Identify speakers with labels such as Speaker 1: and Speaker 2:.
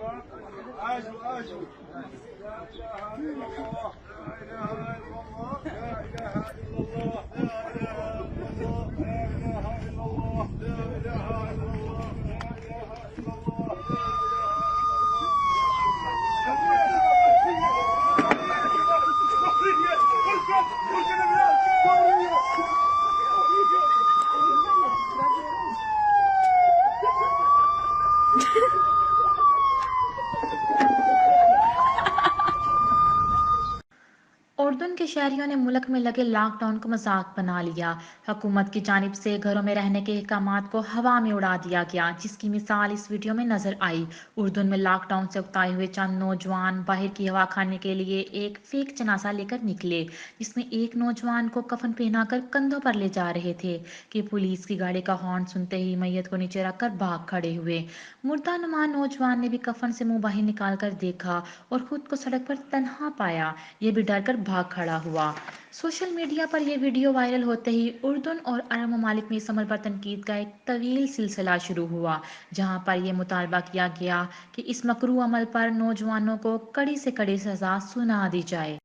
Speaker 1: عاشوا عاشوا. لا اله الا الله، لا اله الا الله، لا اله الا الله، لا اله الا الله، لا اله الا الله، لا اله الا الله، لا اله الا الله، لا
Speaker 2: उर्दून के शहरियों ने मुल्क में लगे लॉकडाउन को मजाक बना लिया। हुकूमत की जानिब से घरों में रहने के अहकामात को हवा में उड़ा दिया गया, जिसकी मिसाल इस वीडियो में नजर आई। उर्दून में लॉकडाउन से उकताए हुए चंद नौजवान बाहर की हवा खाने के लिए एक फेक जनाजा लेकर निकले, जिसमें एक नौजवान को कफन पहनाकर कंधों पर ले जा रहे थे कि पुलिस की गाड़ी का हॉर्न सुनते ही मैयत को नीचे रखकर भाग खड़े हुए। मुर्दा नुमा नौजवान ने भी कफन से मुंह बाहर निकाल कर देखा और खुद को सड़क पर तन्हा पाया। ये भी डर कर भाग खड़ा हुआ। सोशल मीडिया पर यह वीडियो वायरल होते ही उर्दून और अरब ममालिक में इस अमल पर तनकीद का एक तवील सिलसिला शुरू हुआ, जहां पर यह मुतालबा किया गया कि इस मकरूह अमल पर नौजवानों को कड़ी से कड़ी सजा सुना दी जाए।